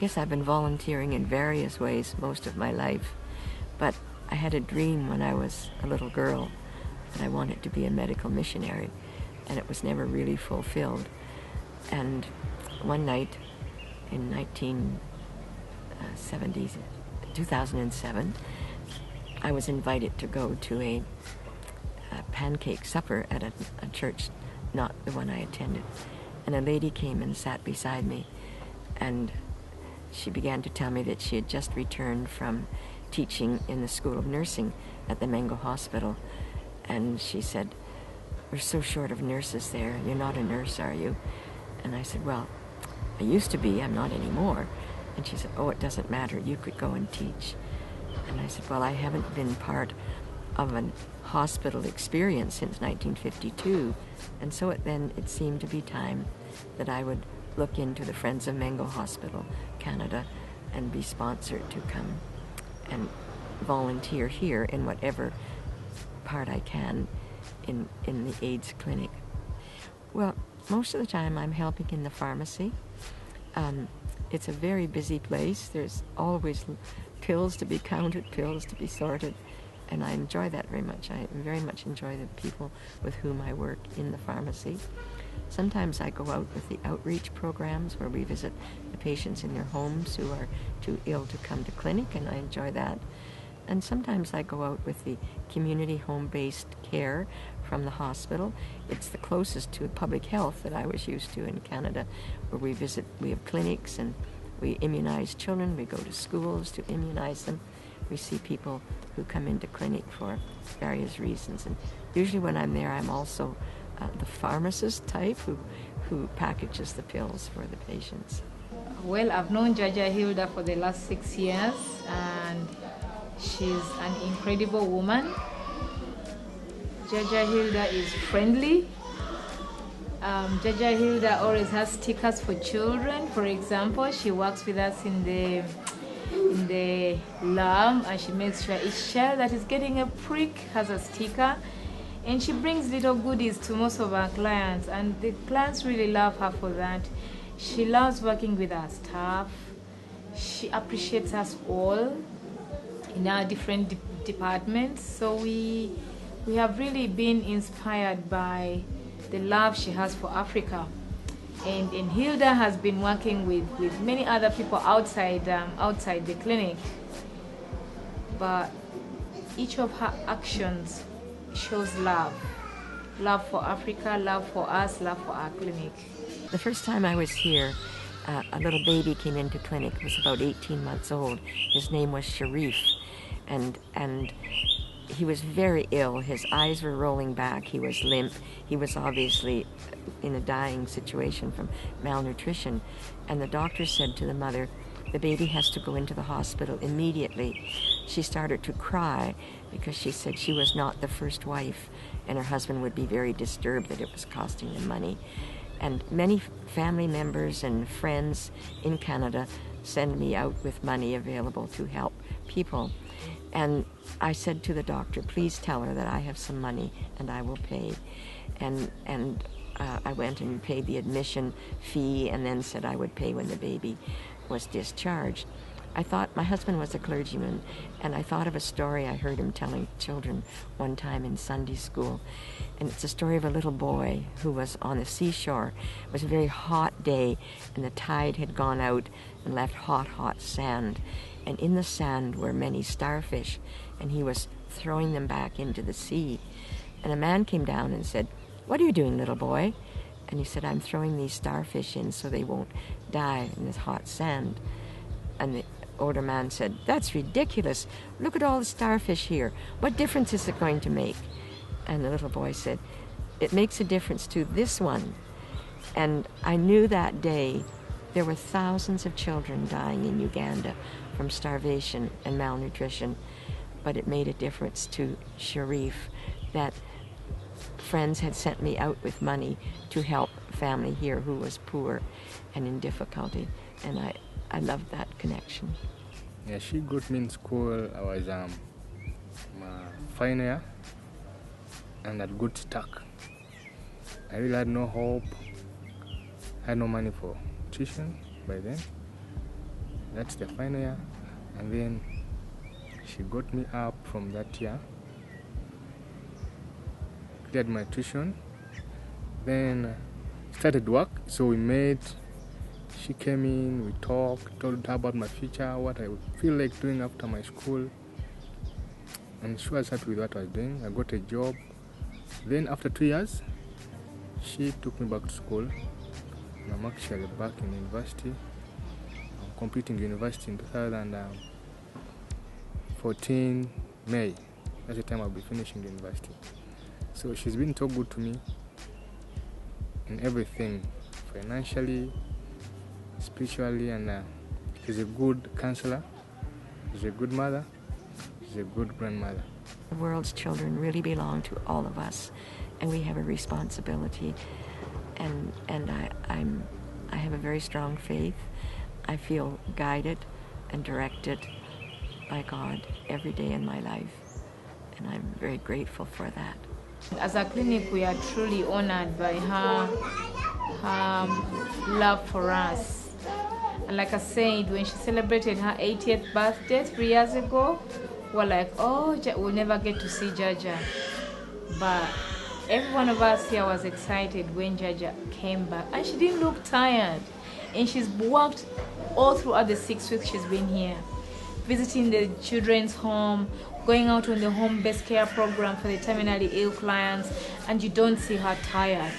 guess I've been volunteering in various ways most of my life, but I had a dream when I was a little girl that I wanted to be a medical missionary, and it was never really fulfilled. And one night in 2007, I was invited to go to a pancake supper at a church, not the one I attended. And a lady came and sat beside me, and she began to tell me that she had just returned from teaching in the School of Nursing at the Mengo Hospital. And she said, "We're so short of nurses there. You're not a nurse, are you?" And I said, "Well, I used to be. I'm not anymore." And she said, "Oh, it doesn't matter. You could go and teach." And I said, "Well, I haven't been part of a hospital experience since 1952. And so it seemed to be time that I would look into the Friends of Mengo Hospital, Canada, and be sponsored to come and volunteer here in whatever part I can in the AIDS clinic. Well, most of the time I'm helping in the pharmacy. It's a very busy place. There's always pills to be counted, pills to be sorted, and I enjoy that very much. I very much enjoy the people with whom I work in the pharmacy. Sometimes I go out with the outreach programs where we visit the patients in their homes who are too ill to come to clinic, and I enjoy that. And sometimes I go out with the community home-based care from the hospital. It's the closest to public health that I was used to in Canada, where we have clinics and we immunize children, we go to schools to immunize them. We see people who come into clinic for various reasons. And usually when I'm there, I'm also the pharmacist type who packages the pills for the patients. Well, I've known Jjajja Hilda for the last 6 years, and she's an incredible woman. Jjajja Hilda is friendly. Jjajja Hilda always has stickers for children. For example, she works with us in the lab, and she makes sure each child that is getting a prick has a sticker. And she brings little goodies to most of our clients, and the clients really love her for that. She loves working with our staff. She appreciates us all in our different departments. So we have really been inspired by the love she has for Africa. And Hilda has been working with many other people outside the clinic. But each of her actions shows love for Africa, love for us, love for our clinic. The first time I was here, a little baby came into clinic. He was about 18 months old. His name was Sharif, and he was very ill. His eyes were rolling back. He was limp. He was obviously in a dying situation from malnutrition. And the doctor said to the mother, "The baby has to go into the hospital immediately." She started to cry because she said she was not the first wife, and her husband would be very disturbed that it was costing them money. And many family members and friends in Canada send me out with money available to help people. And I said to the doctor, "Please tell her that I have some money and I will pay." And I went and paid the admission fee and then said I would pay when the baby was discharged. I thought, my husband was a clergyman, and I thought of a story I heard him telling children one time in Sunday school. And it's a story of a little boy who was on the seashore. It was a very hot day, and the tide had gone out and left hot, hot sand. And in the sand were many starfish, and he was throwing them back into the sea. And a man came down and said, "What are you doing, little boy?" And he said, "I'm throwing these starfish in so they won't die in this hot sand." And the older man said, "That's ridiculous. Look at all the starfish here. What difference is it going to make?" And the little boy said, "It makes a difference to this one." And I knew that day there were thousands of children dying in Uganda from starvation and malnutrition, but it made a difference to Sharif that friends had sent me out with money to help a family here who was poor and in difficulty, and I loved that connection. Yeah, she got me in school. I was final year, and I got stuck. I really had no hope. I had no money for tuition by then. That's the final year. And then she got me up from that year, cleared my tuition, then started work. So we met, she came in, we talked, told her about my future, what I would feel like doing after my school. And she was happy with what I was doing. I got a job. Then after 2 years, she took me back to school. And I'm actually back in university. I'm completing university in 2014 May. That's the time I'll be finishing university. So she's been so good to me in everything, financially, spiritually, and she's a good counselor, she's a good mother, she's a good grandmother. The world's children really belong to all of us, and we have a responsibility. And I have a very strong faith. I feel guided and directed by God every day in my life, and I'm very grateful for that. As a clinic, we are truly honored by her love for us. And like I said, when she celebrated her 80th birthday 3 years ago, we're like, oh, we'll never get to see Jjajja. But every one of us here was excited when Jjajja came back. And she didn't look tired. And she's worked all throughout the 6 weeks she's been here, visiting the children's home, going out on the home-based care program for the terminally ill clients, and you don't see her tired.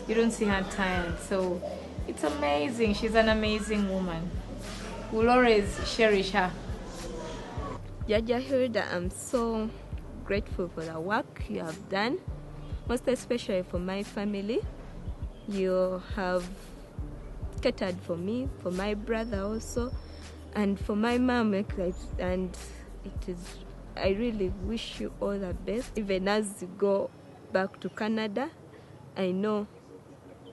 You don't see her tired. So it's amazing. She's an amazing woman. We'll always cherish her. Jjajja Hilda, I'm so grateful for the work you have done, most especially for my family. You have catered for me, for my brother also, and for my mom, and I really wish you all the best. Even as you go back to Canada, I know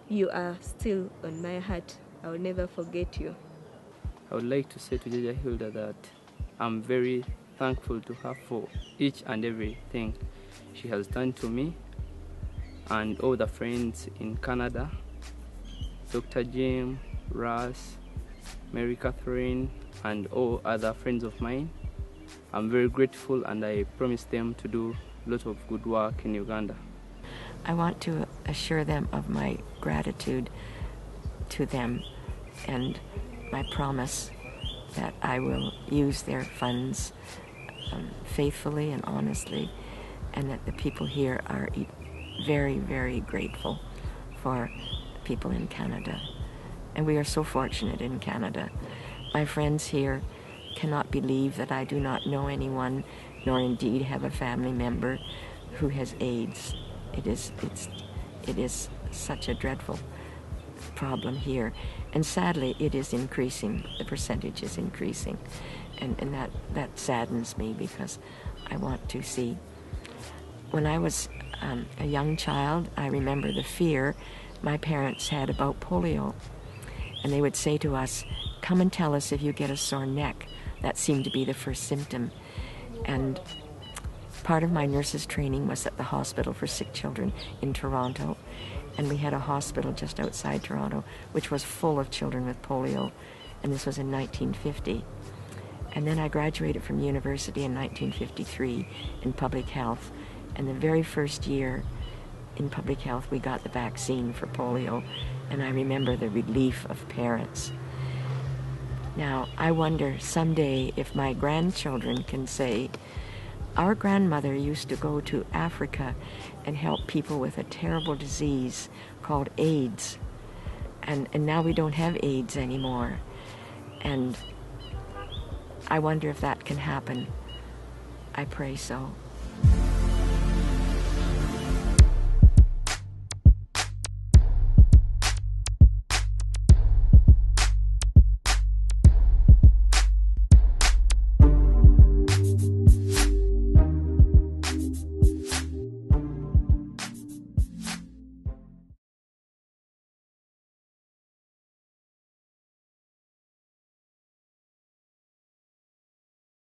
you are still on my heart. I will never forget you. I would like to say to Jjajja Hilda that I'm very thankful to her for each and everything she has done to me and all the friends in Canada, Dr. Jim, Russ, Mary Catherine, and all other friends of mine. I'm very grateful, and I promise them to do a lot of good work in Uganda. I want to assure them of my gratitude to them and my promise that I will use their funds faithfully and honestly, and that the people here are very, very grateful for people in Canada. And we are so fortunate in Canada. My friends here cannot believe that I do not know anyone, nor indeed have a family member who has AIDS. It is such a dreadful problem here, and sadly it is increasing. The percentage is increasing, and that saddens me, because I want to see. When I was a young child, I remember the fear my parents had about polio, and they would say to us, come and tell us if you get a sore neck. That seemed to be the first symptom. And part of my nurse's training was at the Hospital for Sick Children in Toronto, and we had a hospital just outside Toronto which was full of children with polio, and this was in 1950. And then I graduated from university in 1953 in public health, and the very first year in public health we got the vaccine for polio, and I remember the relief of parents. Now, I wonder someday if my grandchildren can say, our grandmother used to go to Africa and help people with a terrible disease called AIDS, and now we don't have AIDS anymore. And I wonder if that can happen. I pray so.